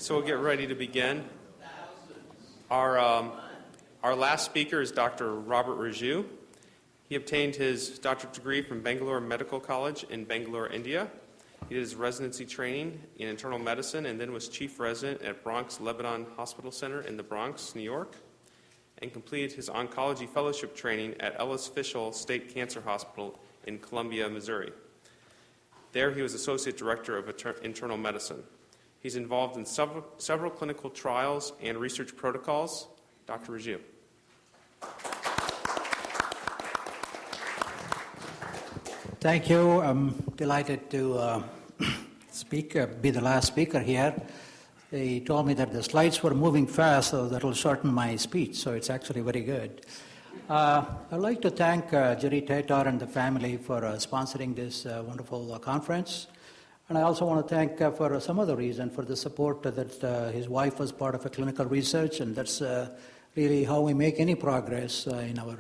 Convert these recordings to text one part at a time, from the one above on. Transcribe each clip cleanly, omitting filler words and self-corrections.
So we'll get ready to begin. Our last speaker is Dr. Robert Raju. He obtained his doctorate degree from Bangalore Medical College in Bangalore, India. He did his residency training in internal medicine and then was chief resident at Bronx Lebanon Hospital Center in the Bronx, New York, and completed his oncology fellowship training at Ellis Fishel State Cancer Hospital in Columbia, Missouri. There he was associate director of internal medicine. He's involved in several clinical trials and research protocols. Dr. Raju. Thank you. I'm delighted to be the last speaker here. They told me that the slides were moving fast, so that will shorten my speech, so it's actually very good. I'd like to thank Jerry Tatar and the family for sponsoring this wonderful conference. And I also want to thank, for some other reason, for the support that his wife was part of a clinical research, and that's really how we make any progress in our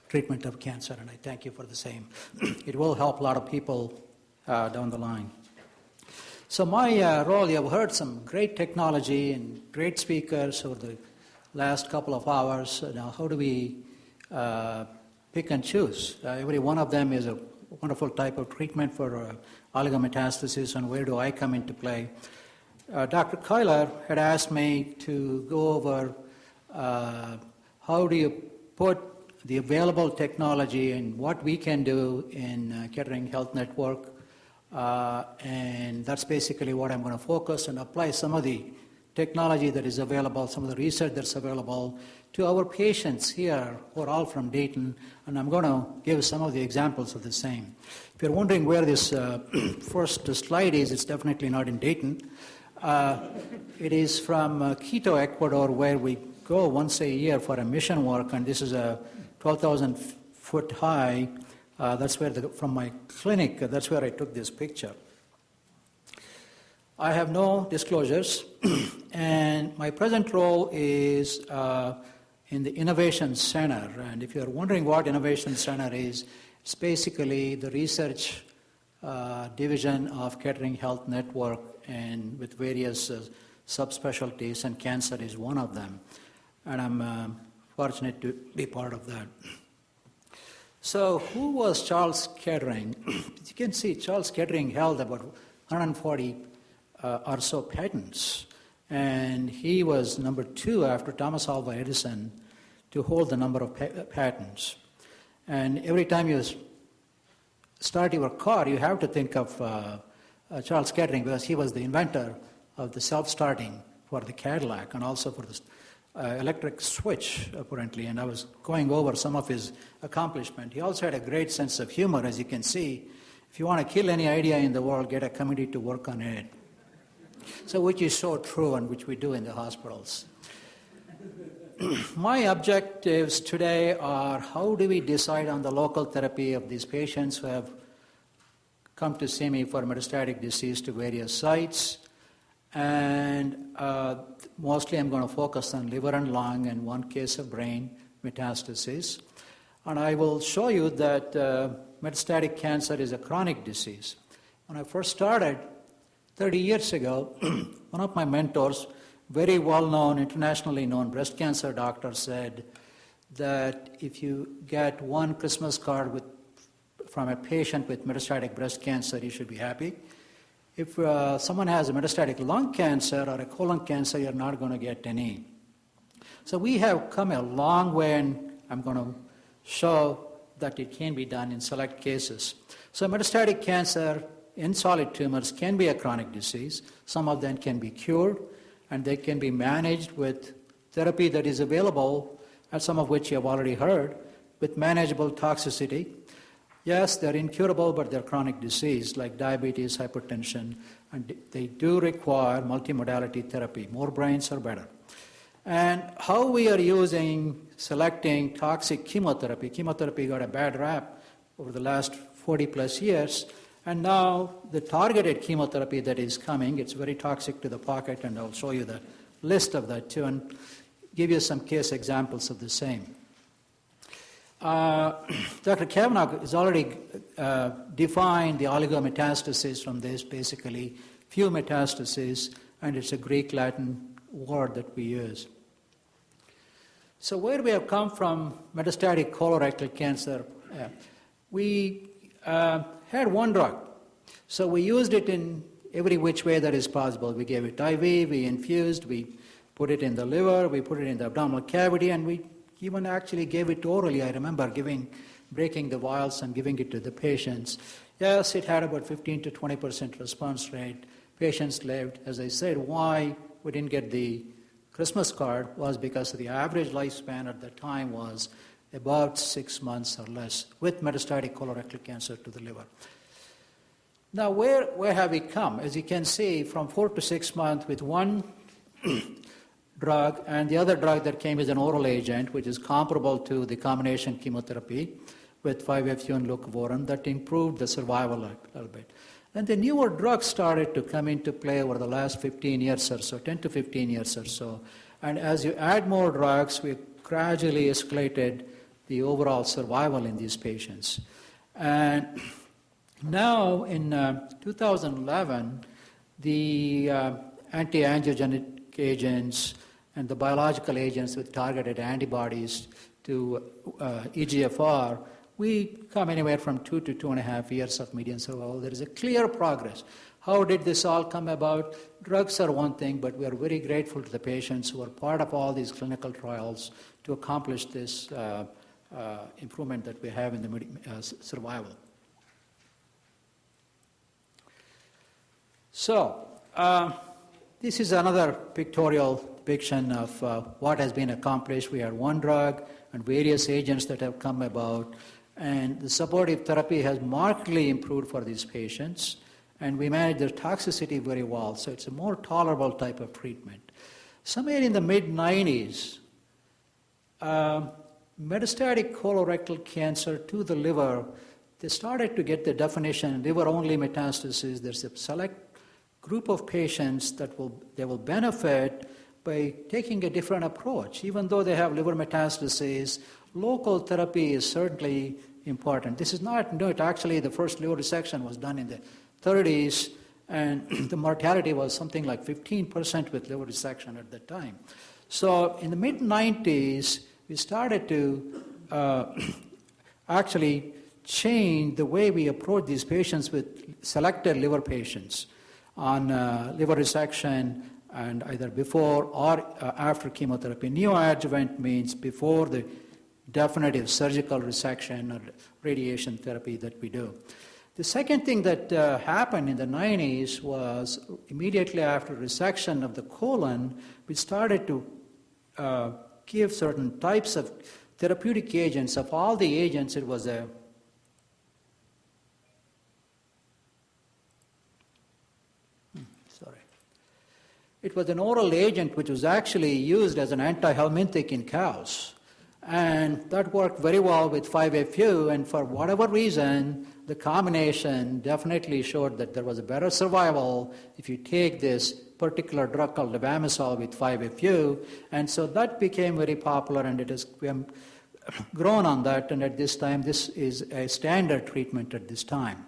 treatment of cancer, and I thank you for the same. It will help a lot of people down the line. So my role, you've heard some great technology and great speakers over the last couple of hours. Now, how do we pick and choose? Every one of them is a wonderful type of treatment for oligometastasis, and where do I come into play? Dr. Kyler had asked me to go over how do you put the available technology and what we can do in Kettering Health Network, and that's basically what I'm going to focus and apply some of the technology that is available, some of the research that's available to our patients here who are all from Dayton, and I'm going to give some of the examples of the same. If you're wondering where this first slide is, it's definitely not in Dayton. It is from Quito, Ecuador, where we go once a year for a mission work, and this is a 12,000 foot high. That's where, from my clinic, that's where I took this picture. I have no disclosures, and my present role is in the Innovation Center. And if you're wondering what Innovation Center is, it's basically the research division of Kettering Health Network, and with various subspecialties, and cancer is one of them. And I'm fortunate to be part of that. So who was Charles Kettering? You can see Charles Kettering held about 140 or so patents, and he was number 2 after Thomas Alva Edison to hold the number of patents. And every time you start your car, you have to think of Charles Kettering, because he was the inventor of the self-starting for the Cadillac and also for the electric switch, apparently, and I was going over some of his accomplishment. He also had a great sense of humor, as you can see. If you want to kill any idea in the world, get a committee to work on it. So, which is so true, and which we do in the hospitals. My objectives today are, how do we decide on the local therapy of these patients who have come to see me for metastatic disease to various sites, and mostly I'm going to focus on liver and lung and one case of brain metastasis. And I will show you that metastatic cancer is a chronic disease. When I first started 30 years ago, one of my mentors, very well-known, internationally known breast cancer doctor, said that if you get one Christmas card from a patient with metastatic breast cancer, you should be happy. If someone has a metastatic lung cancer or a colon cancer, you're not going to get any. So we have come a long way, and I'm going to show that it can be done in select cases. So metastatic cancer in solid tumors can be a chronic disease. Some of them can be cured, and they can be managed with therapy that is available, and some of which you have already heard, with manageable toxicity. Yes, they're incurable, but they're chronic disease, like diabetes, hypertension, and they do require multimodality therapy. More brains are better. And how we are selecting toxic chemotherapy. Chemotherapy got a bad rap over the last 40 plus years, and now the targeted chemotherapy that is coming, it's very toxic to the pocket, and I'll show you the list of that too, and give you some case examples of the same. Dr. Kavanaugh has already defined the oligometastasis from this, basically few metastases, and it's a Greek-Latin word that we use. So where we have come from, metastatic colorectal cancer, we had one drug. So we used it in every which way that is possible. We gave it IV, we infused, we put it in the liver, we put it in the abdominal cavity, and we even actually gave it orally. I remember breaking the vials and giving it to the patients. Yes, it had about 15 to 20% response rate. Patients lived. As I said, why we didn't get the Christmas card was because the average lifespan at the time was about 6 months or less with metastatic colorectal cancer to the liver. Now, where have we come? As you can see, from 4 to 6 months with one drug, and the other drug that came is an oral agent, which is comparable to the combination chemotherapy with 5-FU and leucovorin, that improved the survival a little bit. And the newer drugs started to come into play over the last 15 years or so, 10 to 15 years or so. And as you add more drugs, we gradually escalated the overall survival in these patients. And now in 2011, the anti-angiogenic agents and the biological agents with targeted antibodies to EGFR, we come anywhere from 2 to 2.5 years of median survival. There is a clear progress. How did this all come about? Drugs are one thing, but we are very grateful to the patients who are part of all these clinical trials to accomplish this improvement that we have in the survival. So, this is another pictorial depiction of what has been accomplished. We had one drug and various agents that have come about, and the supportive therapy has markedly improved for these patients, and we manage their toxicity very well, so it's a more tolerable type of treatment. Somewhere in the mid-90s, metastatic colorectal cancer to the liver, they started to get the definition, liver-only metastasis. There's a select group of patients that they will benefit by taking a different approach. Even though they have liver metastases, local therapy is certainly important. This is not new. Actually, the first liver resection was done in the 30s, and the mortality was something like 15% with liver resection at that time. So in the mid-90s, we started to actually change the way we approach these patients with selected liver patients on liver resection and either before or after chemotherapy. Neoadjuvant means before the definitive surgical resection or radiation therapy that we do. The second thing that happened in the 90s was immediately after resection of the colon, we started to give certain types of therapeutic agents. Of all the agents, it was It was an oral agent which was actually used as an antihelminthic in cows. And that worked very well with 5-FU, and for whatever reason, the combination definitely showed that there was a better survival if you take this particular drug called levamisole with 5-FU. And so that became very popular, and it has grown on that, and at this time, this is a standard treatment at this time.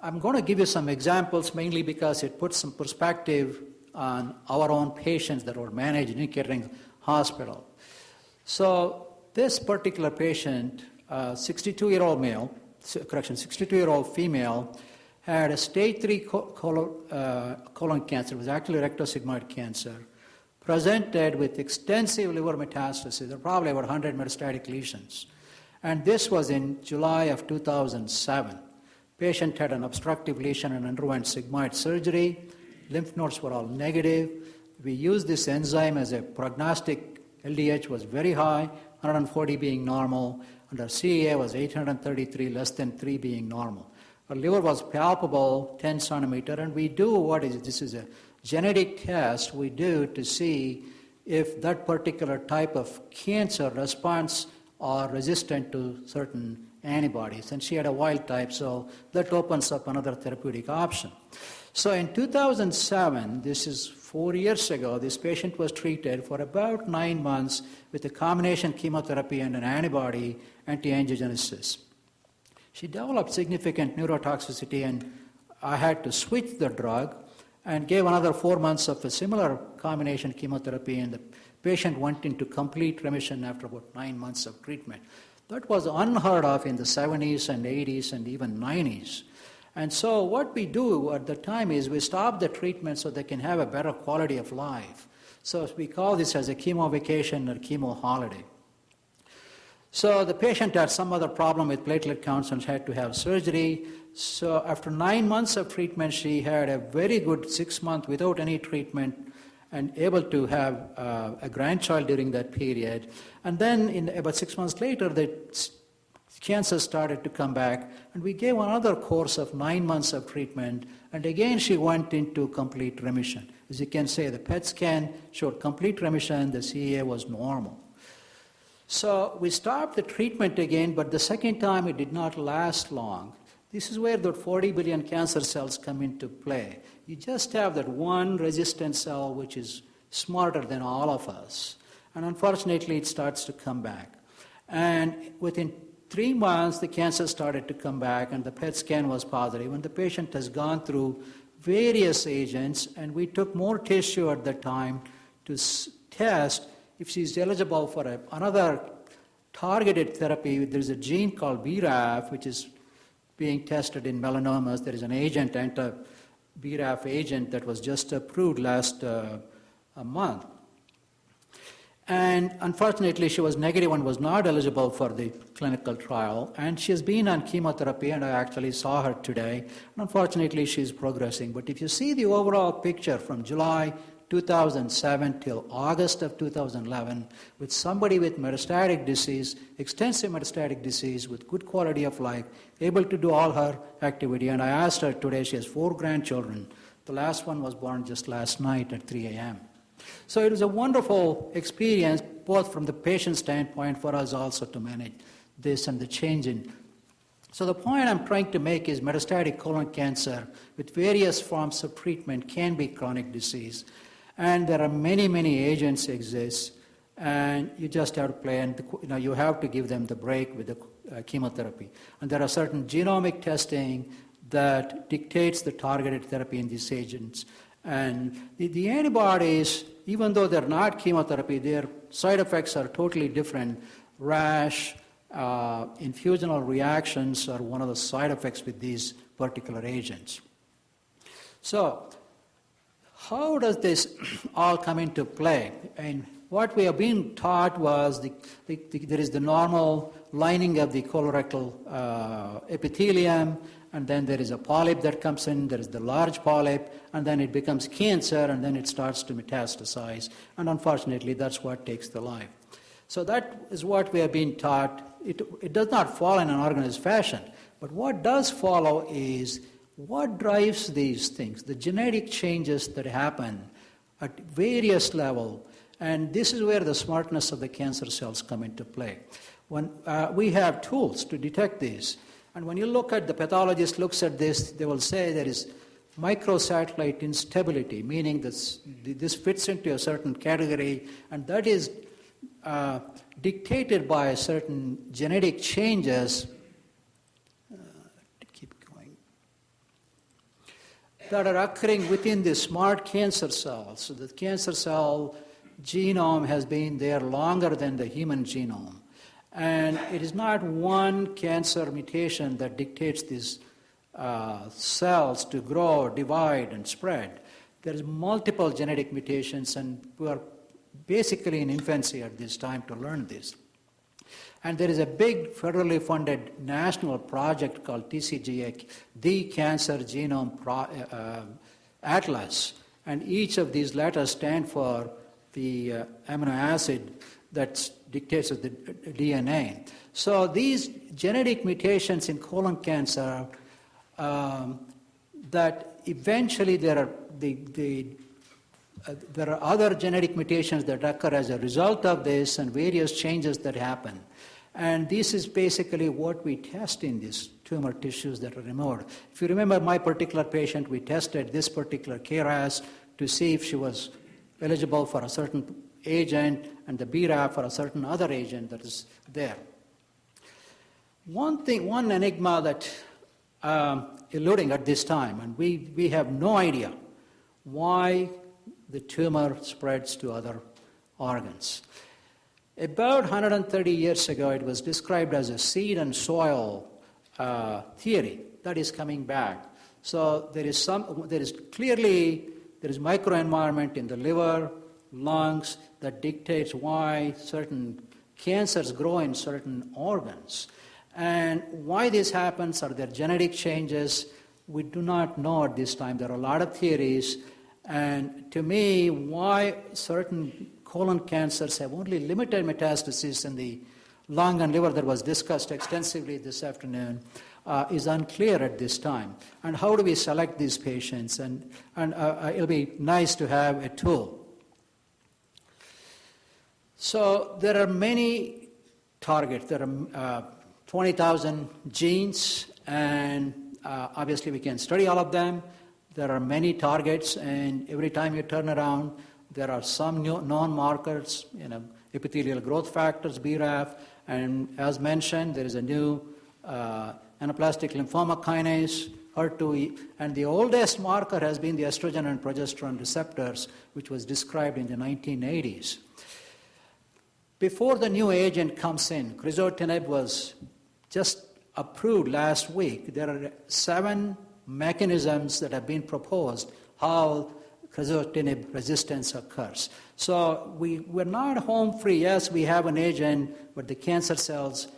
I'm going to give you some examples mainly because it puts some perspective on our own patients that were managed in Kettering Hospital. So this particular patient, 62-year-old male, 62-year-old female, had a stage 3 colon cancer. It was actually rectosigmoid cancer, presented with extensive liver metastases. There were probably about 100 metastatic lesions. And this was in July of 2007. Patient had an obstructive lesion and underwent sigmoid surgery. Lymph nodes were all negative. We used this enzyme as a prognostic. LDH was very high, 140 being normal, and our CEA was 833, less than 3 being normal. Our liver was palpable, 10 centimeter, and we do this is a genetic test we do to see if that particular type of cancer responds or resistant to certain antibodies, and she had a wild type, so that opens up another therapeutic option. So in 2007, this is 4 years ago, this patient was treated for about 9 months with a combination chemotherapy and an antibody anti-angiogenesis. She developed significant neurotoxicity and I had to switch the drug and gave another 4 months of a similar combination chemotherapy, and the patient went into complete remission after about 9 months of treatment. That was unheard of in the 70s and 80s and even 90s. And so what we do at the time is we stop the treatment so they can have a better quality of life. So we call this as a chemo vacation or chemo holiday. So the patient had some other problem with platelet counts and had to have surgery. So after 9 months of treatment, she had a very good 6 months without any treatment and able to have a grandchild during that period. And then about 6 months later, the cancer started to come back, and we gave another course of 9 months of treatment, and again she went into complete remission. As you can see, the PET scan showed complete remission, the CA was normal. So we stopped the treatment again, but the second time it did not last long. This is where the 40 billion cancer cells come into play. You just have that one resistant cell which is smarter than all of us, and unfortunately it starts to come back. And within 3 months, the cancer started to come back, and the PET scan was positive. And the patient has gone through various agents, and we took more tissue at the time to test if she's eligible for another targeted therapy. There's a gene called BRAF, which is being tested in melanomas. There is an agent, anti-BRAF agent, that was just approved last month. And unfortunately, she was negative and was not eligible for the clinical trial. And she has been on chemotherapy, and I actually saw her today. And unfortunately, she's progressing. But if you see the overall picture from July 2007 till August of 2011, with somebody with metastatic disease, extensive metastatic disease, with good quality of life, able to do all her activity. And I asked her today, she has 4 grandchildren. The last one was born just last night at 3 a.m. So it was a wonderful experience, both from the patient standpoint, for us also to manage this and the change in. So the point I'm trying to make is metastatic colon cancer with various forms of treatment can be chronic disease. And there are many, many agents exist, and you just have to play, and you have to give them the break with the chemotherapy. And there are certain genomic testing that dictates the targeted therapy in these agents. And the antibodies, even though they're not chemotherapy, their side effects are totally different. Rash, infusional reactions are one of the side effects with these particular agents. So, how does this all come into play? And what we have been taught was there is the normal lining of the colorectal epithelium, and then there is a polyp that comes in, there is the large polyp, and then it becomes cancer, and then it starts to metastasize. And unfortunately, that's what takes the life. So that is what we have been taught. It does not follow in an organized fashion. But what does follow is what drives these things, the genetic changes that happen at various levels. And this is where the smartness of the cancer cells come into play. When we have tools to detect these. And when you look at the pathologist looks at this, they will say there is microsatellite instability, meaning this fits into a certain category, and that is dictated by certain genetic changes that are occurring within the smart cancer cells. So the cancer cell genome has been there longer than the human genome. And it is not one cancer mutation that dictates these cells to grow, divide, and spread. There is multiple genetic mutations, and we are basically in infancy at this time to learn this. And there is a big federally funded national project called TCGA, the Cancer Genome Atlas. And each of these letters stand for the amino acid that dictates the DNA. So these genetic mutations in colon cancer, that eventually there are other genetic mutations that occur as a result of this and various changes that happen. And this is basically what we test in these tumor tissues that are removed. If you remember my particular patient, we tested this particular KRAS to see if she was eligible for a certain agent and the BRAF for a certain other agent that is there. One enigma that eluding at this time, and we have no idea why the tumor spreads to other organs. About 130 years ago, it was described as a seed and soil theory that is coming back. So there is microenvironment in the liver, lungs that dictates why certain cancers grow in certain organs. And why this happens, are there genetic changes? We do not know at this time. There are a lot of theories. And to me, why certain colon cancers have only limited metastasis in the lung and liver that was discussed extensively this afternoon is unclear at this time. And how do we select these patients? And it'll be nice to have a tool. So there are many targets. There are 20,000 genes, and obviously we can study all of them. There are many targets, and every time you turn around, there are some new known markers, epithelial growth factors, BRAF, and as mentioned, there is a new anaplastic lymphoma kinase, HER2, and the oldest marker has been the estrogen and progesterone receptors, which was described in the 1980s. Before the new agent comes in, crizotinib was just approved last week. There are 7 mechanisms that have been proposed how crizotinib resistance occurs. So we're not home free. Yes, we have an agent, but the cancer cells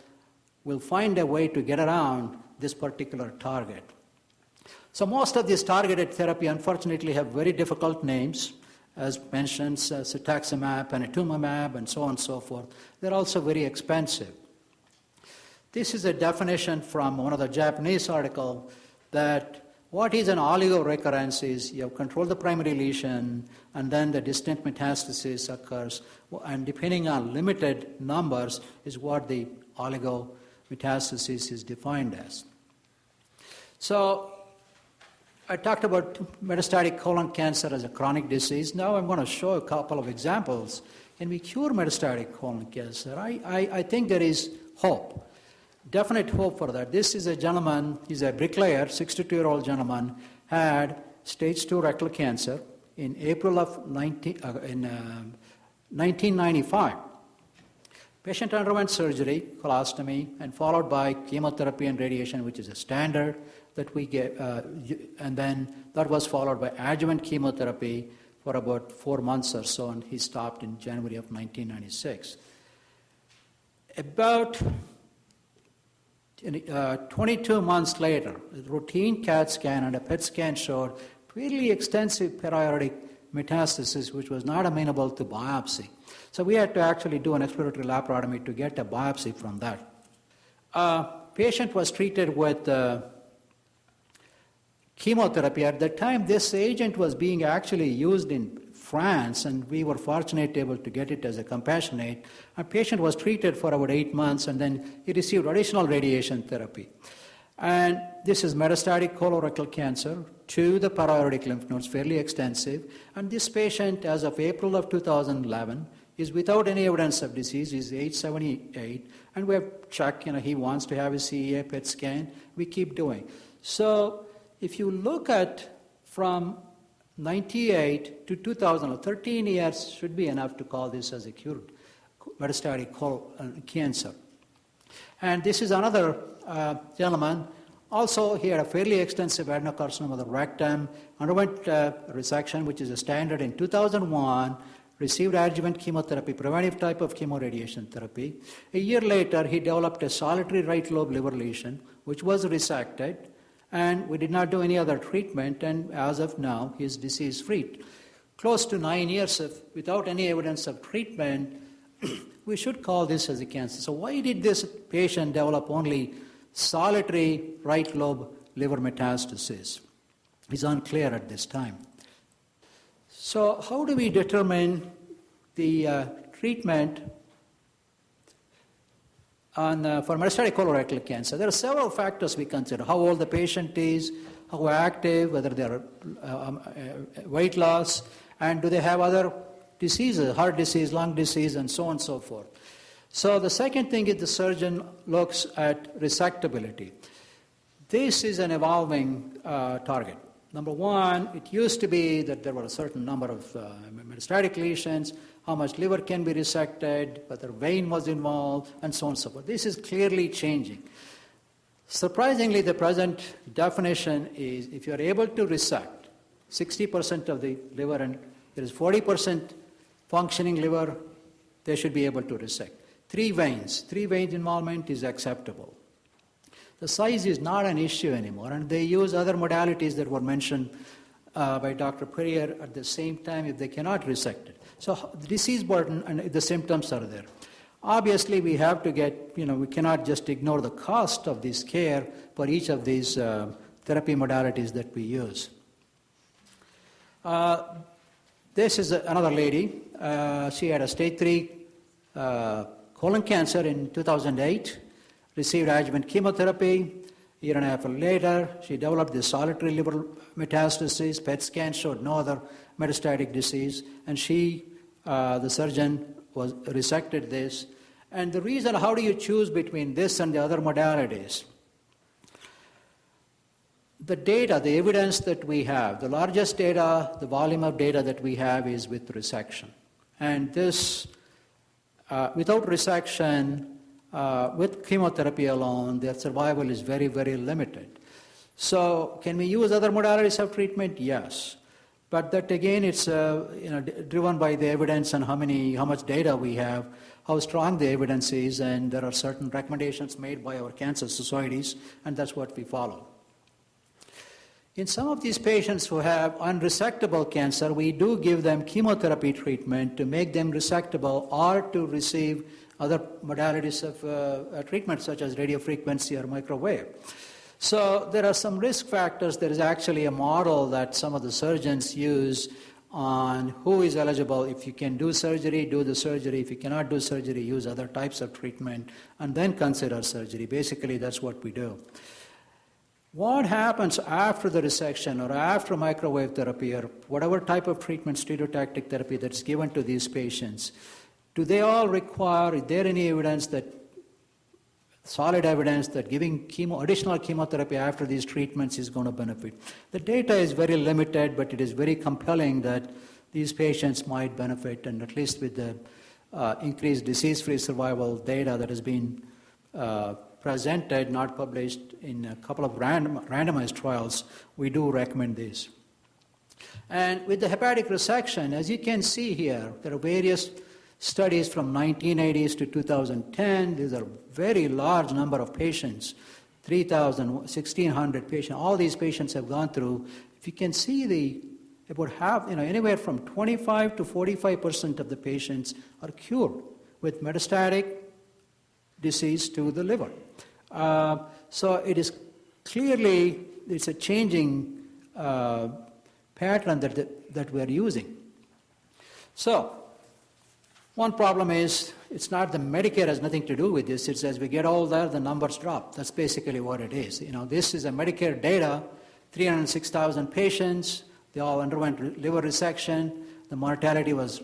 will find a way to get around this particular target. So most of these targeted therapy, unfortunately, have very difficult names, as mentioned, cetuximab, panitumumab, and so on and so forth. They're also very expensive. This is a definition from one of the Japanese article that what is an oligorecurrence is you have controlled the primary lesion and then the distant metastasis occurs, and depending on limited numbers is what the oligometastasis is defined as. So I talked about metastatic colon cancer as a chronic disease. Now I'm going to show a couple of examples. Can we cure metastatic colon cancer? I think there is hope. Definite hope for that. This is a gentleman, he's a bricklayer, 62-year-old gentleman, had stage 2 rectal cancer in April of 1995. Patient underwent surgery, colostomy, and followed by chemotherapy and radiation, which is a standard that we get, and then that was followed by adjuvant chemotherapy for about 4 months or so, and he stopped in January of 1996. About 22 months later, a routine CAT scan and a PET scan showed really extensive periodic metastasis, which was not amenable to biopsy. So we had to actually do an exploratory laparotomy to get a biopsy from that. Patient was treated with chemotherapy. At that time, this agent was being actually used in France, and we were fortunate able to get it as a compassionate. Our patient was treated for about 8 months, and then he received additional radiation therapy. And this is metastatic colorectal cancer to the paraortic lymph nodes, fairly extensive. And this patient, as of April of 2011, is without any evidence of disease. He's age 78, and we have checked, he wants to have a CEA PET scan. We keep doing. So if you look at from 98 to 2000, 13 years should be enough to call this as a cured metastatic cancer. And this is another gentleman. Also, he had a fairly extensive adenocarcinoma of the rectum, underwent resection, which is a standard in 2001, received adjuvant chemotherapy, preventive type of chemoradiation therapy. A year later, he developed a solitary right lobe liver lesion, which was resected, and we did not do any other treatment, and as of now, he is disease-free. Close to 9 years without any evidence of treatment, we should call this as a cancer. So why did this patient develop only solitary right lobe liver metastasis? It's unclear at this time. So how do we determine the treatment for metastatic colorectal cancer? There are several factors we consider. How old the patient is, how active, whether they are weight loss, and do they have other diseases, heart disease, lung disease, and so on and so forth. So the second thing is the surgeon looks at resectability. This is an evolving target. Number one, it used to be that there were a certain number of metastatic lesions, how much liver can be resected, whether vein was involved, and so on and so forth. This is clearly changing. Surprisingly, the present definition is if you are able to resect 60% of the liver and there is 40% functioning liver, they should be able to resect. Three veins involvement is acceptable. The size is not an issue anymore, and they use other modalities that were mentioned by Dr. Perrier at the same time if they cannot resect it. So the disease burden and the symptoms are there. Obviously, we have to we cannot just ignore the cost of this care for each of these therapy modalities that we use. This is another lady. She had a stage 3 colon cancer in 2008, received adjuvant chemotherapy. A year and a half later, she developed this solitary liver metastasis. PET scan showed no other metastatic disease, and the surgeon resected this. And the reason, how do you choose between this and the other modalities? The data, the evidence that we have, the largest data, the volume of data that we have is with resection. And this, without resection, with chemotherapy alone, their survival is very, very limited. So can we use other modalities of treatment? Yes. But that again, it's driven by the evidence and how much data we have, how strong the evidence is, and there are certain recommendations made by our cancer societies, and that's what we follow. In some of these patients who have unresectable cancer, we do give them chemotherapy treatment to make them resectable or to receive other modalities of treatment such as radiofrequency or microwave. So there are some risk factors. There is actually a model that some of the surgeons use on who is eligible. If you can do surgery, do the surgery. If you cannot do surgery, use other types of treatment, and then consider surgery. Basically, that's what we do. What happens after the resection or after microwave therapy or whatever type of treatment, stereotactic therapy that's given to these patients? Do they all require, is there any evidence solid evidence that giving additional chemotherapy after these treatments is going to benefit? The data is very limited, but it is very compelling that these patients might benefit, and at least with the increased disease-free survival data that has been presented, not published in a couple of randomized trials, we do recommend this. And with the hepatic resection, as you can see here, there are various studies from 1980s to 2010. These are very large number of patients, 3,000, 1,600 patients. All these patients have gone through. If you can see about half, anywhere from 25 to 45% of the patients are cured with metastatic disease to the liver. So it is clearly, it's a changing pattern that we're using. So one problem is, it's not the Medicare has nothing to do with this. It's as we get older, the numbers drop. That's basically what it is. This is a Medicare data, 306,000 patients. They all underwent liver resection. The mortality was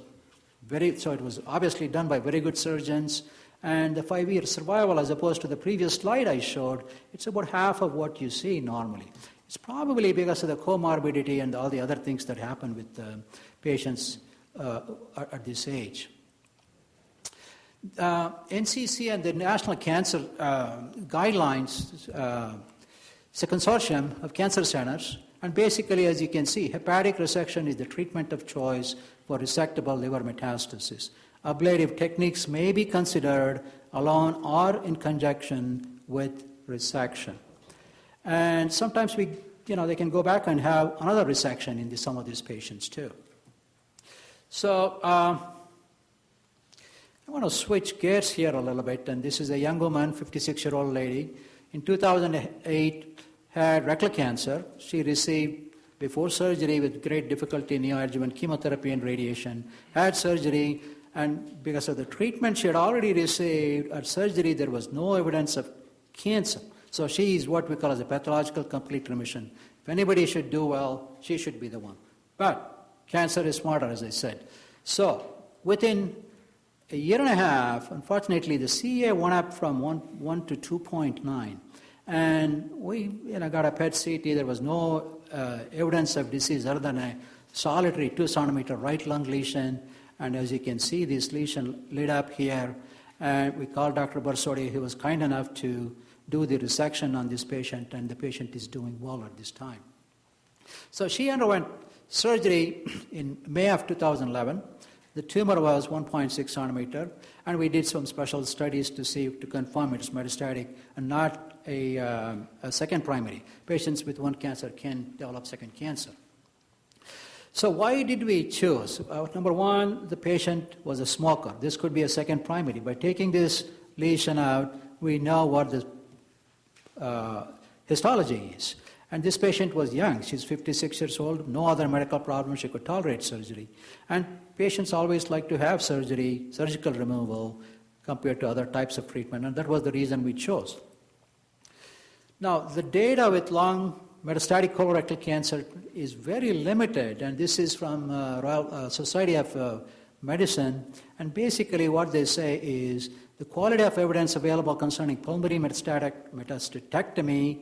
so it was obviously done by very good surgeons. And the 5-year survival, as opposed to the previous slide I showed, it's about half of what you see normally. It's probably because of the comorbidity and all the other things that happen with patients at this age. NCC and the National Cancer Guidelines, it's a consortium of cancer centers, and basically, as you can see, hepatic resection is the treatment of choice for resectable liver metastasis. Ablative techniques may be considered alone or in conjunction with resection. And sometimes they can go back and have another resection in some of these patients too. So I want to switch gears here a little bit, and this is a young woman, 56-year-old lady. In 2008, had rectal cancer. She received, before surgery with great difficulty, neoadjuvant chemotherapy and radiation, had surgery, and because of the treatment she had already received, at surgery there was no evidence of cancer. So she is what we call as a pathological complete remission. If anybody should do well, she should be the one. But cancer is smarter, as I said. So within a year and a half, unfortunately, the CA went up from 1 to 2.9. And we got a PET CT. There was no evidence of disease other than a solitary 2-centimeter right lung lesion. And as you can see, this lesion lit up here. And we called Dr. Barsodi. He was kind enough to do the resection on this patient, and the patient is doing well at this time. So she underwent surgery in May of 2011. The tumor was 1.6 centimeter, and we did some special studies to confirm it's metastatic and not a second primary. Patients with one cancer can develop second cancer. So why did we choose? Number one, the patient was a smoker. This could be a second primary. By taking this lesion out, we know what the histology is. And this patient was young. She's 56 years old, no other medical problem. She could tolerate surgery. And patients always like to have surgery, surgical removal, compared to other types of treatment. And that was the reason we chose. Now, the data with lung metastatic colorectal cancer is very limited. And this is from Royal Society of Medicine. And basically what they say is the quality of evidence available concerning pulmonary metastatectomy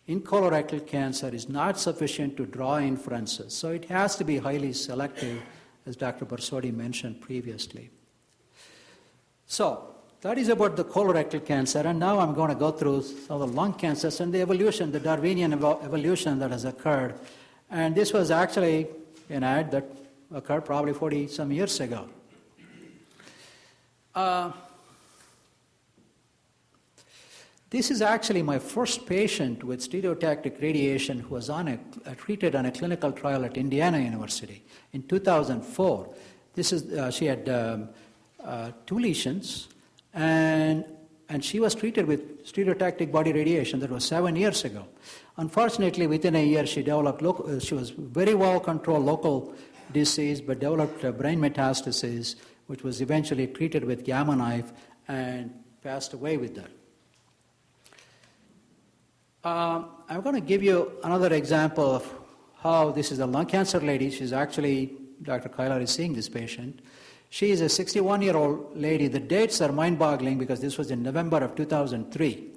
in colorectal cancer is not sufficient to draw inferences. So it has to be highly selective, as Dr. Barsodi mentioned previously. So that is about the colorectal cancer, and now I'm going to go through some of the lung cancers and the evolution, the Darwinian evolution that has occurred. And this was actually an ad that occurred probably 40-some years ago. This is actually my first patient with stereotactic radiation who was treated on a clinical trial at Indiana University in 2004. She had 2 lesions, and she was treated with stereotactic body radiation. That was 7 years ago. Unfortunately, within a year, she was very well controlled local disease, but developed brain metastasis, which was eventually treated with gamma knife and passed away with that. I'm going to give you another example of how this is a lung cancer lady. She's actually, Dr. Kyler is seeing this patient. She is a 61-year-old lady. The dates are mind-boggling because this was in November of 2003.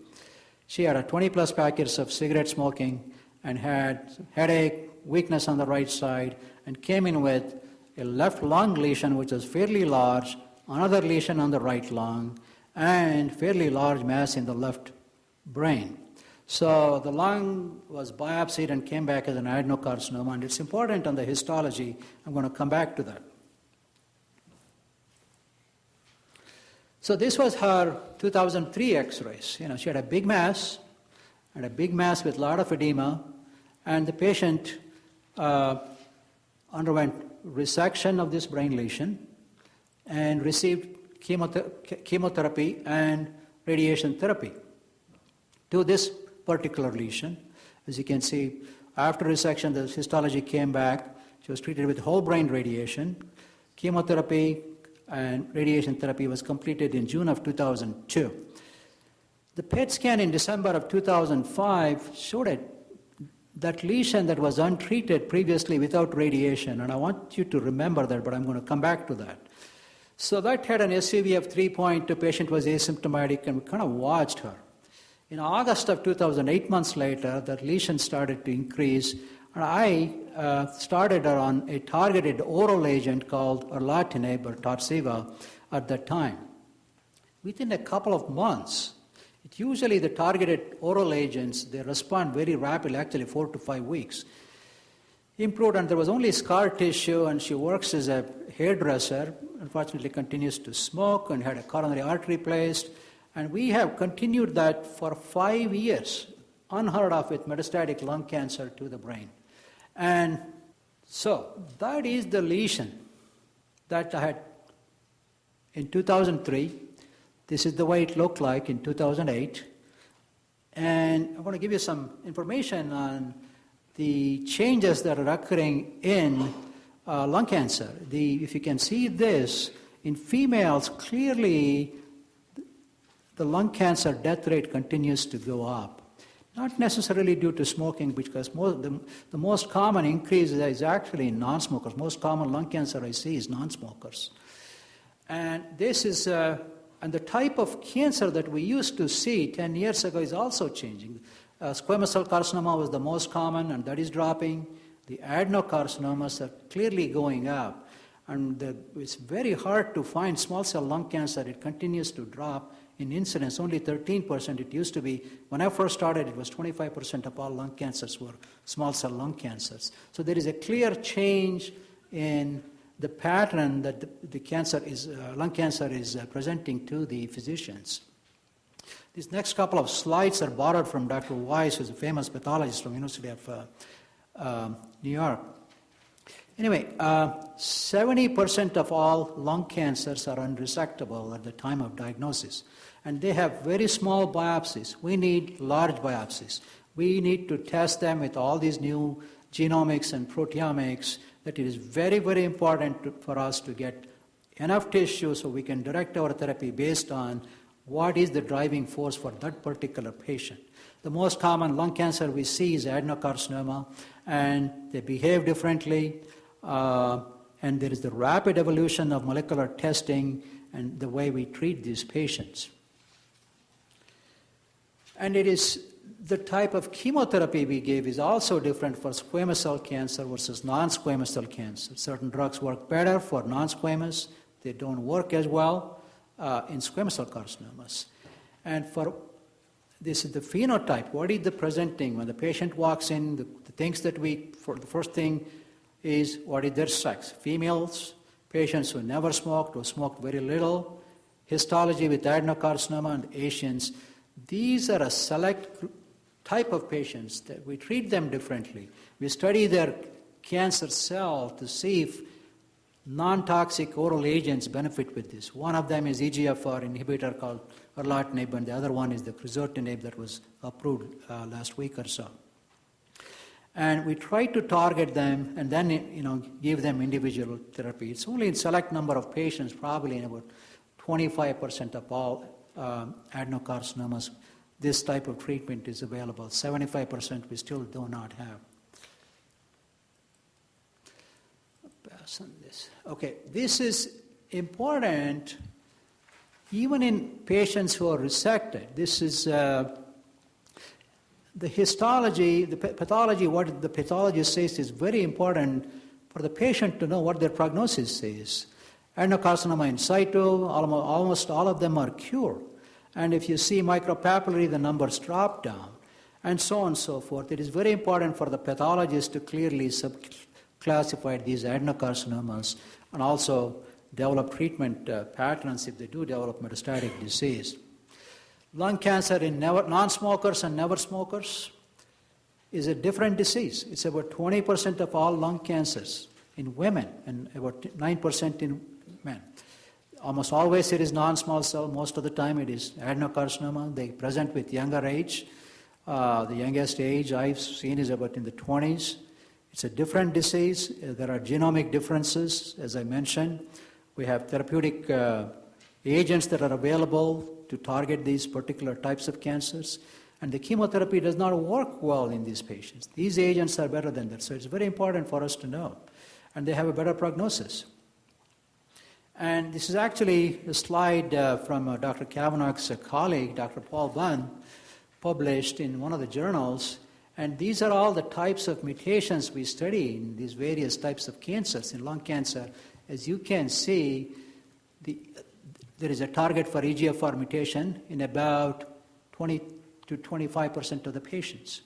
She had a 20-plus packets of cigarette smoking and had headache, weakness on the right side, and came in with a left lung lesion, which was fairly large, another lesion on the right lung, and fairly large mass in the left brain. So the lung was biopsied and came back as an adenocarcinoma, and it's important on the histology. I'm going to come back to that. So this was her 2003 X-rays. She had a big mass, and a big mass with a lot of edema, and the patient underwent resection of this brain lesion and received chemotherapy and radiation therapy to this particular lesion. As you can see, after resection, the histology came back. She was treated with whole brain radiation. Chemotherapy and radiation therapy was completed in June of 2002. The PET scan in December of 2005 showed that lesion that was untreated previously without radiation, and I want you to remember that, but I'm going to come back to that. So that had an SUV of 3.2. The patient was asymptomatic, and we kind of watched her. In August of 2008, months later, that lesion started to increase, and I started her on a targeted oral agent called erlotinib or Tarceva at that time. Within a couple of months, usually the targeted oral agents, they respond very rapidly, actually 4 to 5 weeks. Improved, and there was only scar tissue, and she works as a hairdresser, unfortunately continues to smoke and had a coronary artery placed. And we have continued that for 5 years, unheard of, with metastatic lung cancer to the brain. And so that is the lesion that I had in 2003. This is the way it looked like in 2008. And I want to give you some information on the changes that are occurring in lung cancer. If you can see this, in females, clearly the lung cancer death rate continues to go up. Not necessarily due to smoking, because the most common increase is actually in non-smokers. Most common lung cancer I see is non-smokers. And this is And the type of cancer that we used to see 10 years ago is also changing. Squamous cell carcinoma was the most common, and that is dropping. The adenocarcinomas are clearly going up. And it's very hard to find small cell lung cancer. It continues to drop in incidence, only 13%. It used to be, when I first started, it was 25% of all lung cancers were small cell lung cancers. So there is a clear change in the pattern that lung cancer is presenting to the physicians. These next couple of slides are borrowed from Dr. Weiss, who's a famous pathologist from the University of New York. Anyway, 70% of all lung cancers are unresectable at the time of diagnosis. And they have very small biopsies. We need large biopsies. We need to test them with all these new genomics and proteomics, that it is very, very important for us to get enough tissue so we can direct our therapy based on what is the driving force for that particular patient. The most common lung cancer we see is adenocarcinoma, and they behave differently, and there is the rapid evolution of molecular testing and the way we treat these patients. And it is the type of chemotherapy we give is also different for squamous cell cancer versus non-squamous cell cancer. Certain drugs work better for non-squamous. They don't work as well in squamous cell carcinomas. And this is the phenotype. What is the presenting? When the patient walks in, the things that the first thing is, what is their sex? Females, patients who never smoked or smoked very little, histology with adenocarcinoma, and Asians. These are a select type of patients that we treat them differently. We study their cancer cell to see if non-toxic oral agents benefit with this. One of them is EGFR inhibitor called erlotinib, and the other one is the crizotinib that was approved last week or so. And we try to target them and then give them individual therapy. It's only in select number of patients, probably in about 25% of all adenocarcinomas, this type of treatment is available. 75% we still do not have. Pass on this. Okay, this is important even in patients who are resected. This is the histology, the pathology, what the pathologist says is very important for the patient to know what their prognosis is. Adenocarcinoma in situ, almost all of them are cured. And if you see micropapillary, the numbers drop down, and so on and so forth. It is very important for the pathologist to clearly classify these adenocarcinomas and also develop treatment patterns if they do develop metastatic disease. Lung cancer in non-smokers and never smokers is a different disease. It's about 20% of all lung cancers in women and about 9% in men. Almost always it is non-small cell. Most of the time it is adenocarcinoma. They present with younger age. The youngest age I've seen is about in the 20s. It's a different disease. There are genomic differences, as I mentioned. We have therapeutic agents that are available to target these particular types of cancers. And the chemotherapy does not work well in these patients. These agents are better than that. So it's very important for us to know. And they have a better prognosis. And this is actually a slide from Dr. Kavanaugh's colleague, Dr. Paul Bunn, published in one of the journals. And these are all the types of mutations we study in these various types of cancers. In lung cancer, as you can see, there is a target for EGFR mutation in about 20 to 25% of the patients.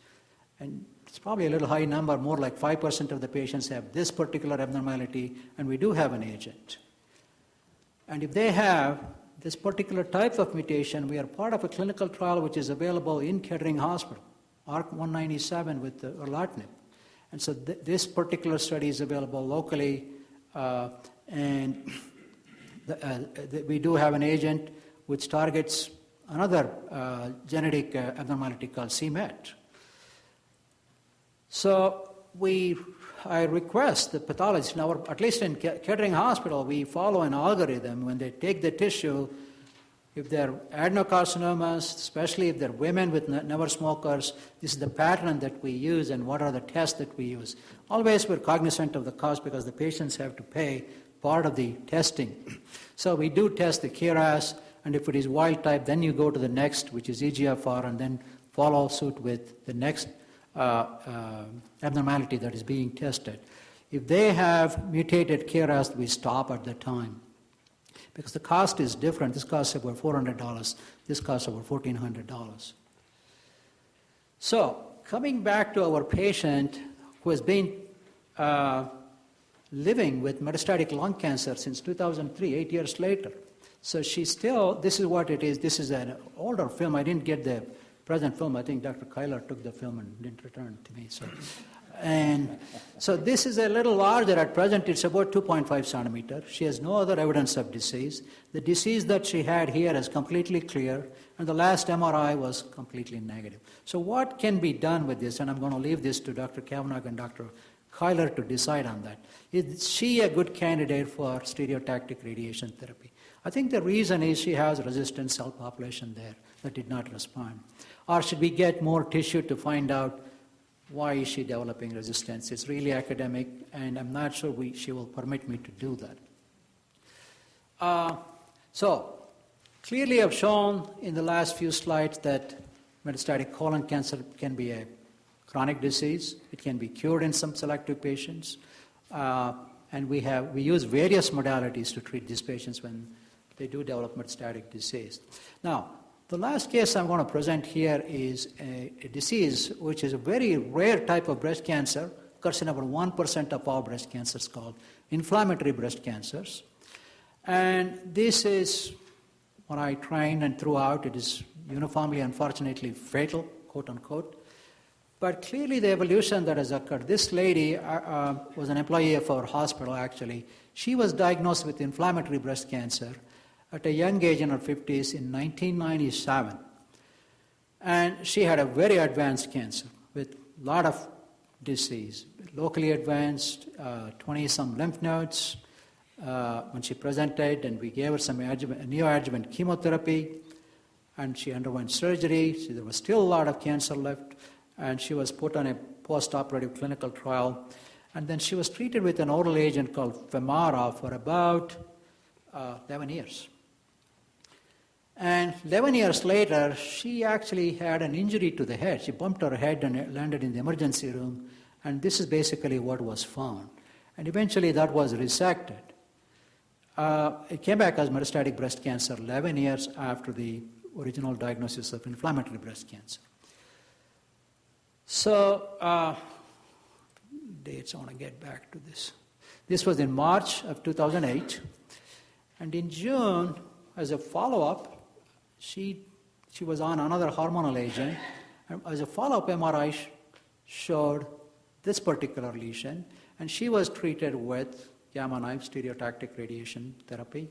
And it's probably a little high number, more like 5% of the patients have this particular abnormality, and we do have an agent. And if they have this particular type of mutation, we are part of a clinical trial which is available in Kettering Hospital, ARC-197 with erlotinib. And so this particular study is available locally, and we do have an agent which targets another genetic abnormality called c-MET. So I request the pathologist, now at least in Kettering Hospital, we follow an algorithm. When they take the tissue, if they're adenocarcinomas, especially if they're women with never smokers, this is the pattern that we use and what are the tests that we use. Always we're cognizant of the cost because the patients have to pay part of the testing. So we do test the KRAS, And if it is wild type, then you go to the next, which is EGFR, and then follow suit with the next abnormality that is being tested. If they have mutated KRAS, we stop at the time. Because the cost is different. This costs about $400. This costs about $1,400. So, coming back to our patient who has been living with metastatic lung cancer since 2003, 8 years later. So she's still, this is what it is. This is an older film. I didn't get the present film. I think Dr. Kyler took the film and didn't return it to me. So this is a little larger at present. It's about 2.5 centimeter. She has no other evidence of disease. The disease that she had here is completely clear, and the last MRI was completely negative. So what can be done with this? And I'm going to leave this to Dr. Kavanagh and Dr. Kyler to decide on that. Is she a good candidate for stereotactic radiation therapy? I think the reason is she has resistant cell population there that did not respond. Or should we get more tissue to find out why is she developing resistance? It's really academic, and I'm not sure she will permit me to do that. So, clearly I've shown in the last few slides that metastatic colon cancer can be a chronic disease. It can be cured in some selective patients. And we use various modalities to treat these patients when they do develop metastatic disease. Now, the last case I'm going to present here is a disease which is a very rare type of breast cancer, occurs in about 1% of all breast cancers, called inflammatory breast cancers. And this is, when I trained and throughout, it is uniformly, unfortunately, fatal, quote unquote. But clearly the evolution that has occurred, this lady was an employee of our hospital actually. She was diagnosed with inflammatory breast cancer at a young age in her 50s in 1997. And she had a very advanced cancer with a lot of disease, locally advanced, 20-some lymph nodes. When she presented, and we gave her some neoadjuvant chemotherapy, and she underwent surgery. So there was still a lot of cancer left, and she was put on a post-operative clinical trial. And then she was treated with an oral agent called Femara for about 11 years. And 11 years later, she actually had an injury to the head. She bumped her head and landed in the emergency room, and this is basically what was found. And eventually that was resected. It came back as metastatic breast cancer 11 years after the original diagnosis of inflammatory breast cancer. So, dates, I want to get back to this. This was in March of 2008. And in June, as a follow-up, she was on another hormonal agent. And as a follow-up, MRI showed this particular lesion. And she was treated with gamma knife stereotactic radiation therapy.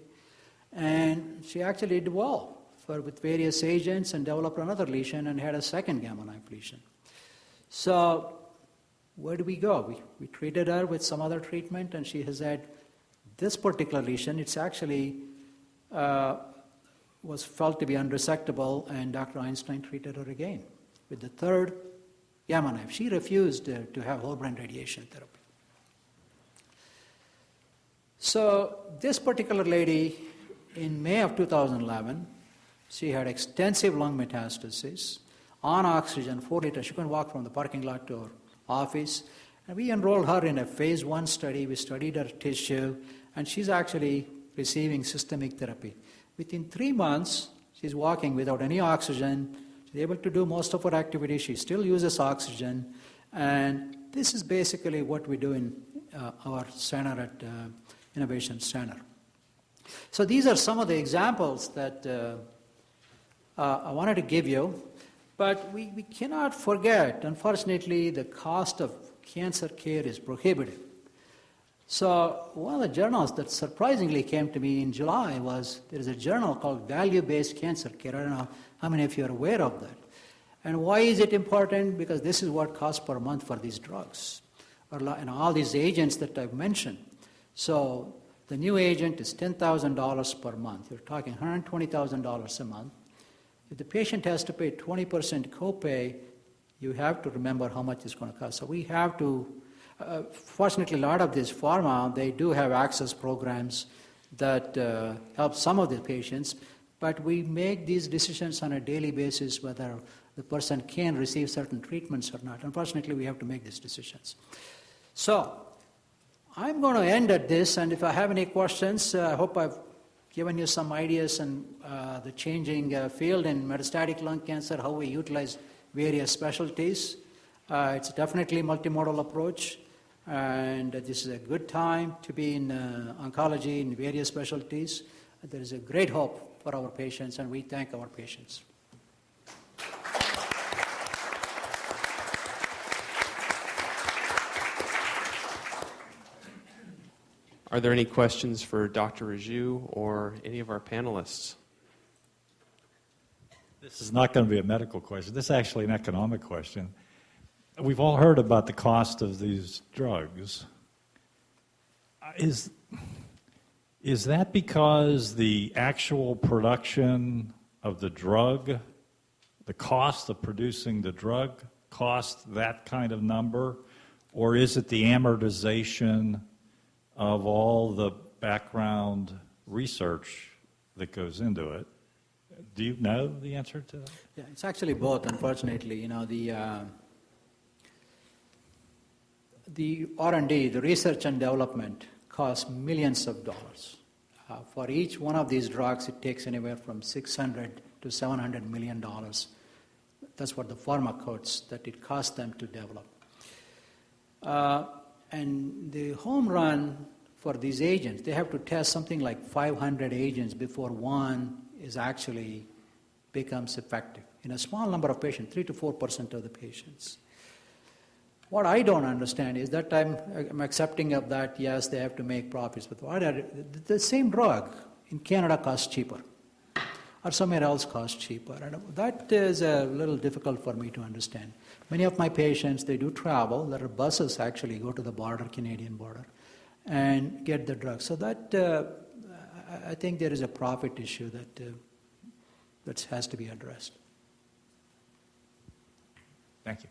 And she actually did well with various agents and developed another lesion and had a second gamma knife lesion. So where do we go? We treated her with some other treatment, and she has had this particular lesion. It's actually was felt to be unresectable, and Dr. Einstein treated her again with the third gamma knife. She refused to have whole brain radiation therapy. So this particular lady, in May of 2011, she had extensive lung metastasis on oxygen, 4 liters. She couldn't walk from the parking lot to her office. And we enrolled her in a phase 1 study. We studied her tissue, and she's actually receiving systemic therapy. Within 3 months, she's walking without any oxygen. She's able to do most of her activities. She still uses oxygen. And this is basically what we do in our center at Innovation Center. So these are some of the examples that I wanted to give you. But we cannot forget, unfortunately, the cost of cancer care is prohibitive. So one of the journals that surprisingly came to me in July was, there is a journal called Value-Based Cancer Care. I don't know how many of you are aware of that. And why is it important? Because this is what costs per month for these drugs, and all these agents that I've mentioned. So the new agent is $10,000 per month. You're talking $120,000 a month. If the patient has to pay 20% copay, you have to remember how much it's going to cost. So we have to, fortunately, a lot of these pharma, they do have access programs that help some of the patients, But we make these decisions on a daily basis whether the person can receive certain treatments or not. Unfortunately, we have to make these decisions. So, I'm going to end at this, and if I have any questions, I hope I've given you some ideas on the changing field in metastatic lung cancer, how we utilize various specialties. It's definitely a multimodal approach, and this is a good time to be in oncology in various specialties. There is a great hope for our patients, and we thank our patients. Are there any questions for Dr. Raju or any of our panelists? This is not going to be a medical question. This is actually an economic question. We've all heard about the cost of these drugs. Is that because the actual production of the drug, the cost of producing the drug, cost that kind of number? Or is it the amortization of all the background research that goes into it? Do you know the answer to that? Yeah, it's actually both, unfortunately. The R&D, the research and development, costs millions of dollars. For each one of these drugs, it takes anywhere from $600 to $700 million. That's what the pharma quotes that it costs them to develop. And the home run for these agents, they have to test something like 500 agents before one is actually becomes effective. In a small number of patients, 3 to 4% of the patients. What I don't understand is that I'm accepting of that, yes, they have to make profits, but the same drug in Canada costs cheaper, or somewhere else costs cheaper. And that is a little difficult for me to understand. Many of my patients, they do travel. There are buses actually go to the border, Canadian border, and get the drug. So that, I think there is a profit issue that has to be addressed. Thank you.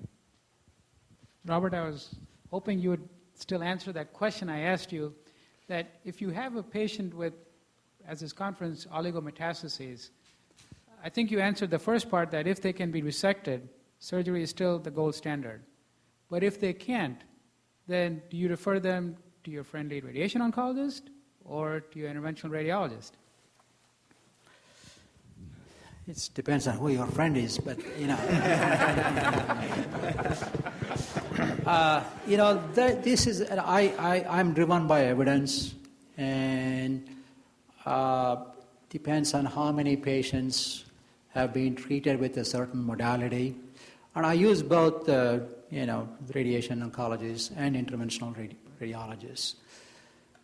Robert, I was hoping you would still answer that question I asked you, that if you have a patient with, as this conference, oligometastases, I think you answered the first part that if they can be resected, surgery is still the gold standard. But if they can't, then do you refer them to your friendly radiation oncologist or to your interventional radiologist? It depends on who your friend is, but this is I'm driven by evidence, and depends on how many patients have been treated with a certain modality, and I use both radiation oncologists and interventional radiologists.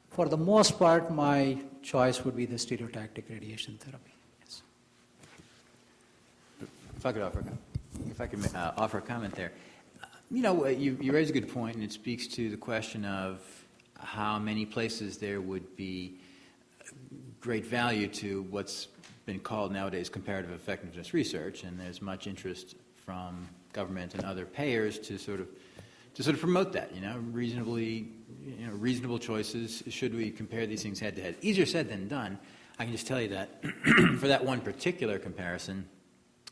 For the most part, my choice would be the stereotactic radiation therapy. Yes. If I could offer a comment there. You raise a good point, and it speaks to the question of how many places there would be great value to what's been called nowadays comparative effectiveness research, and there's much interest from government and other payers to sort of promote that. Reasonable choices. Should we compare these things head to head? Easier said than done. I can just tell you that for that one particular comparison,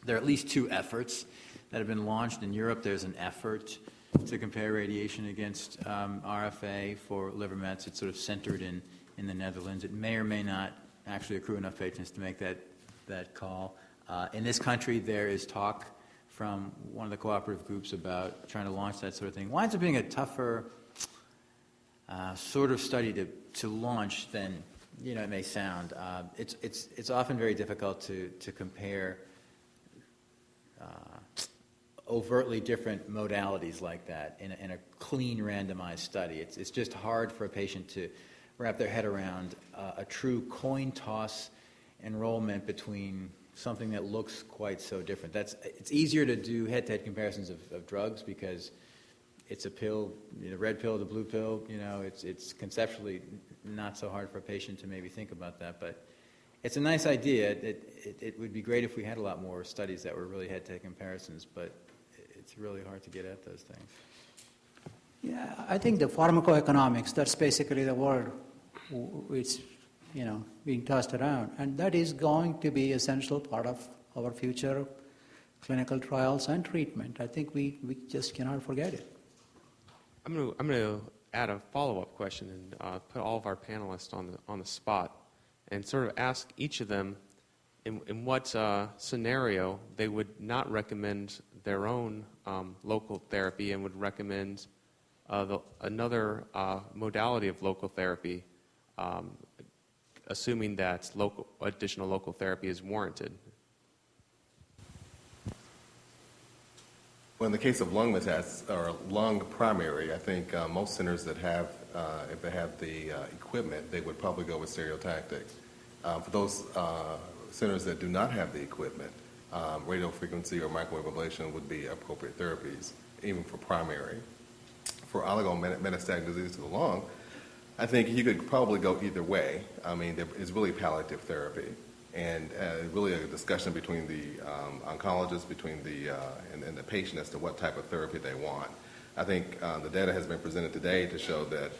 there are at least 2 efforts that have been launched. In Europe, there's an effort to compare radiation against RFA for liver mets. It's sort of centered in the Netherlands. It may or may not actually accrue enough patients to make that call. In this country, there is talk from one of the cooperative groups about trying to launch that sort of thing. Winds up being a tougher sort of study to launch than it may sound. It's often very difficult to compare overtly different modalities like that in a clean randomized study. It's just hard for a patient to wrap their head around a true coin toss enrollment between something that looks quite so different. It's easier to do head-to-head comparisons of drugs because it's a pill, the red pill, the blue pill. It's conceptually not so hard for a patient to maybe think about that, but it's a nice idea. It would be great if we had a lot more studies that were really head-to-head comparisons, but it's really hard to get at those things. Yeah, I think the pharmacoeconomics, that's basically the word which being tossed around. And that is going to be essential part of our future clinical trials and treatment. I think we just cannot forget it. I'm going to add a follow-up question and put all of our panelists on the spot and sort of ask each of them in what scenario they would not recommend their own local therapy and would recommend another modality of local therapy, assuming that additional local therapy is warranted. Well, in the case of lung metastasis or lung primary, I think most centers that have, if they have the equipment, they would probably go with stereotactic. For those centers that do not have the equipment, radiofrequency or microwave ablation would be appropriate therapies, even for primary. For oligometastatic disease to the lung, I think you could probably go either way. I mean, it's really palliative therapy, and really a discussion between the oncologist, and the patient as to what type of therapy they want. I think the data has been presented today to show that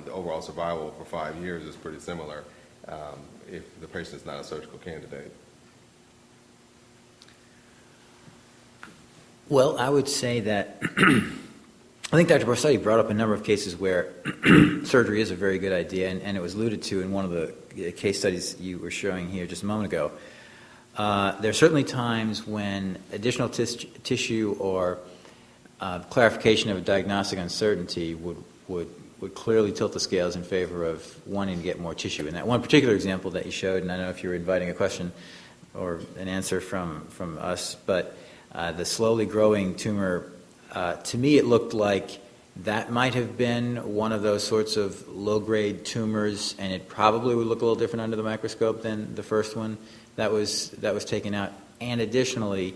the overall survival for 5 years is pretty similar if the patient is not a surgical candidate. Well, I would say that I think Dr. Borsetti brought up a number of cases where surgery is a very good idea, and it was alluded to in one of the case studies you were showing here just a moment ago. There are certainly times when additional tissue or clarification of a diagnostic uncertainty would clearly tilt the scales in favor of wanting to get more tissue. In that one particular example that you showed, and I don't know if you were inviting a question or an answer from us, but the slowly growing tumor, to me it looked like that might have been one of those sorts of low-grade tumors, and it probably would look a little different under the microscope than the first one that was taken out. And additionally,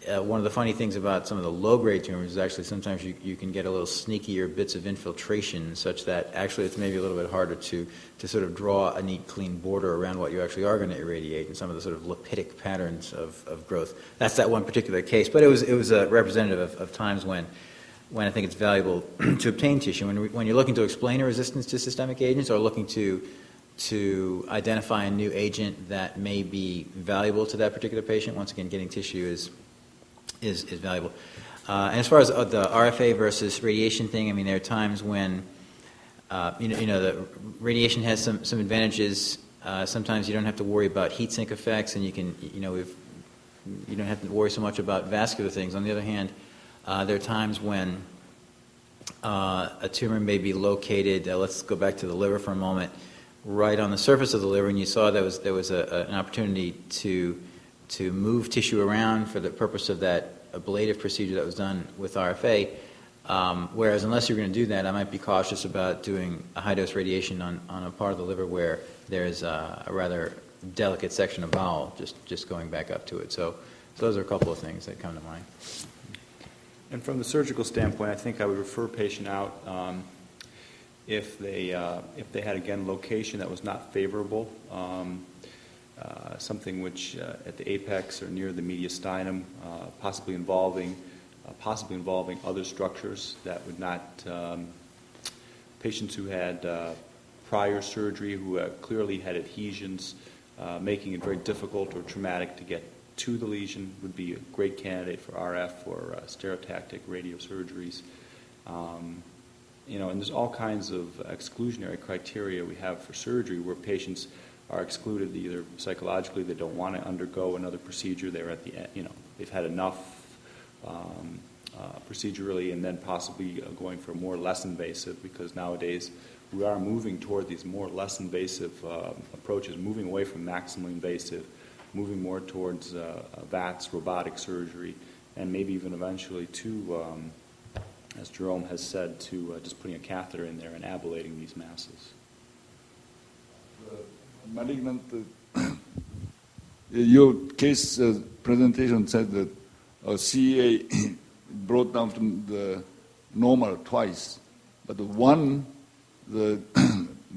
one of the funny things about some of the low-grade tumors is actually sometimes you can get a little sneakier bits of infiltration, such that actually it's maybe a little bit harder to sort of draw a neat, clean border around what you actually are going to irradiate in some of the sort of lipidic patterns of growth. That's that one particular case, but it was representative of times when I think it's valuable to obtain tissue. When you're looking to explain a resistance to systemic agents or looking to identify a new agent that may be valuable to that particular patient, once again, getting tissue is valuable. And as far as the RFA versus radiation thing, I mean, there are times when the radiation has some advantages. Sometimes you don't have to worry about heat sink effects, and you don't have to worry so much about vascular things. On the other hand, there are times when a tumor may be located. Let's go back to the liver for a moment. Right on the surface of the liver, and you saw there was an opportunity to move tissue around for the purpose of that ablative procedure that was done with RFA. Whereas unless you're going to do that, I might be cautious about doing a high-dose radiation on a part of the liver where there's a rather delicate section of bowel just going back up to it. So those are a couple of things that come to mind. And from the surgical standpoint, I think I would refer a patient out if they had, again, location that was not favorable, something which at the apex or near the mediastinum, possibly involving other structures that would not, patients who had prior surgery who clearly had adhesions, making it very difficult or traumatic to get to the lesion would be a great candidate for RF or stereotactic radiosurgeries. And there's all kinds of exclusionary criteria we have for surgery where patients are excluded either psychologically, they don't want to undergo another procedure, they're at the end, they've had enough procedurally, and then possibly going for more less invasive, because nowadays we are moving toward these more less invasive approaches, moving away from maximally invasive, moving more towards VATS, robotic surgery, and maybe even eventually to, as Jerome has said, to just putting a catheter in there and ablating these masses. Malignant, your case presentation said that CA brought down to the normal twice, but one, the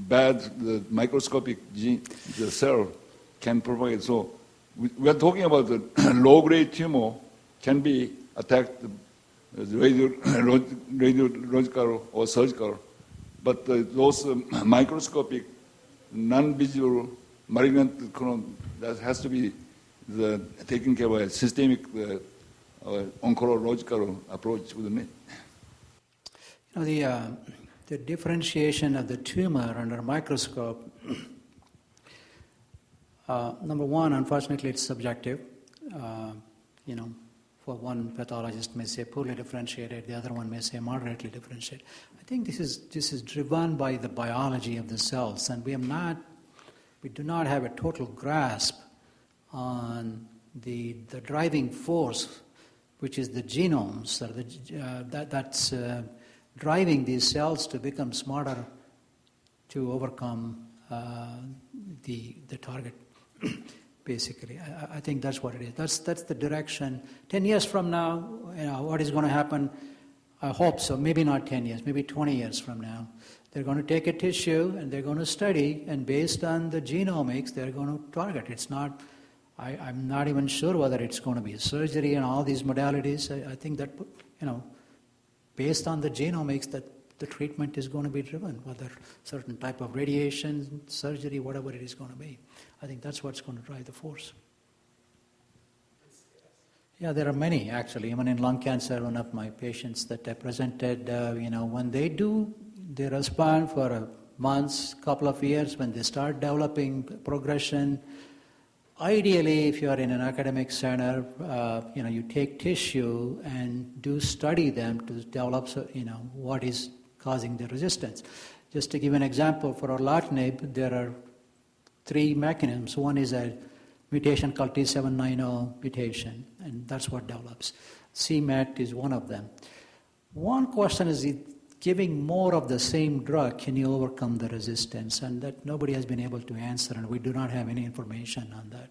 the microscopic gene, the cell can propagate. So we are talking about the low-grade tumor can be attacked radiological or surgical, but those microscopic non-visible malignant colon that has to be taken care of a systemic oncological approach, wouldn't it? The differentiation of the tumor under a microscope, number one, unfortunately, it's subjective. For one pathologist may say poorly differentiated, the other one may say moderately differentiated. I think this is driven by the biology of the cells, and we do not have a total grasp on the driving force, which is the genomes that's driving these cells to become smarter, to overcome the target. Basically, I think that's what it is. That's the direction. 10 years from now, what is going to happen? I hope so. Maybe not 10 years, maybe 20 years from now. They're going to take a tissue and they're going to study, and based on the genomics, they're going to target. It's not. I'm not even sure whether it's going to be surgery and all these modalities. I think that based on the genomics, that the treatment is going to be driven, whether certain type of radiation, surgery, whatever it is going to be. I think that's what's going to drive the force. Yeah, there are many, actually. Even in lung cancer, one of my patients that I presented, when they respond for a month, couple of years, when they start developing progression, ideally, if you are in an academic center, you take tissue and do study them to develop, what is causing the resistance. Just to give an example, for orlatinib, there are 3 mechanisms. One is a mutation called T790 mutation, and that's what develops. CMET is one of them. One question is, giving more of the same drug, can you overcome the resistance? And that nobody has been able to answer, and we do not have any information on that.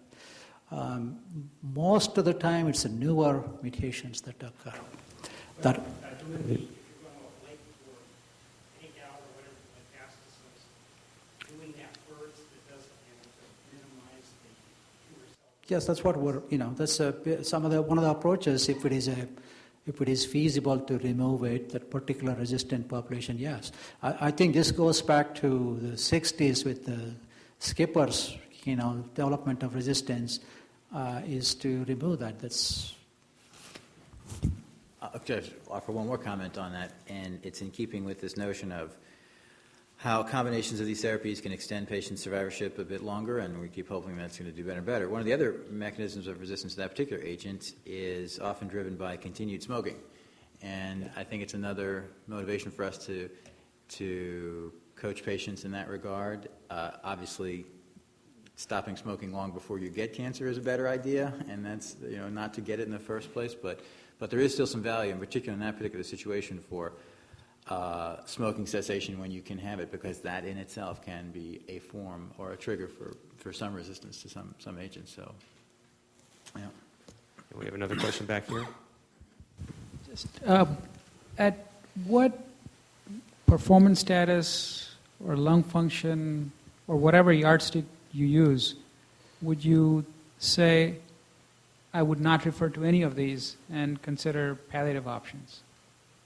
Most of the time, it's the newer mutations that occur. Yes, that's what that's one of the approaches. If it is feasible to remove it, that particular resistant population, yes. I think this goes back to the 60s with the skippers, development of resistance is to remove that. That's. I'll just offer one more comment on that, and it's in keeping with this notion of how combinations of these therapies can extend patient survivorship a bit longer, and we keep hoping that's going to do better and better. One of the other mechanisms of resistance to that particular agent is often driven by continued smoking. And I think it's another motivation for us to coach patients in that regard. Obviously, stopping smoking long before you get cancer is a better idea, and that's not to get it in the first place. But there is still some value, in particular in that particular situation, for smoking cessation when you can have it, because that in itself can be a form or a trigger for some resistance to some agents. So, yeah. We have another question back here. Just at what performance status or lung function or whatever yardstick you use would you say, I would not refer to any of these and consider palliative options?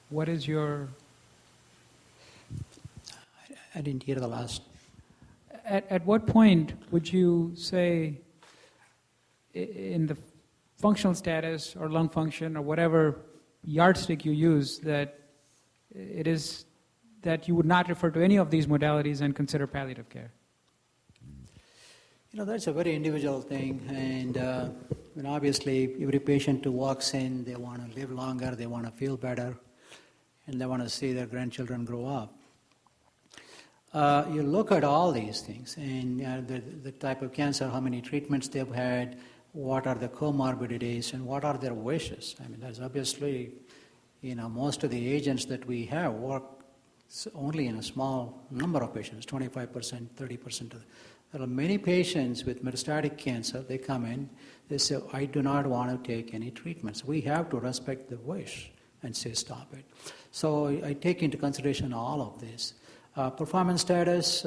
What is your... I didn't hear the last. At what point would you say, in the functional status or lung function or whatever yardstick you use, that it is that you would not refer to any of these modalities and consider palliative care? That's a very individual thing, and obviously every patient who walks in, they want to live longer, they want to feel better, and they want to see their grandchildren grow up. You look at all these things, and the type of cancer, how many treatments they've had, what are the comorbidities, and what are their wishes. I mean, there's obviously, most of the agents that we have work only in a small number of patients, 25%, 30%. There are many patients with metastatic cancer, they come in, they say, I do not want to take any treatments. We have to respect the wish and say, stop it. So I take into consideration all of this. Performance status,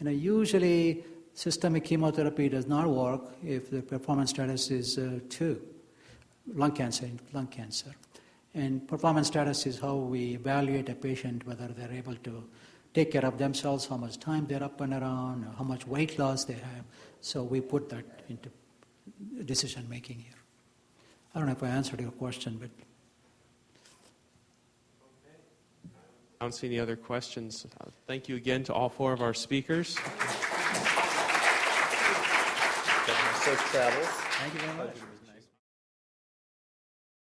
usually systemic chemotherapy does not work if the performance status is 2, lung cancer. And performance status is how we evaluate a patient, whether they're able to take care of themselves, how much time they're up and around, how much weight loss they have. So we put that into decision making here. I don't know if I answered your question, but I don't see any other questions. Thank you again to all four of our speakers. Safe travels. thank you very much.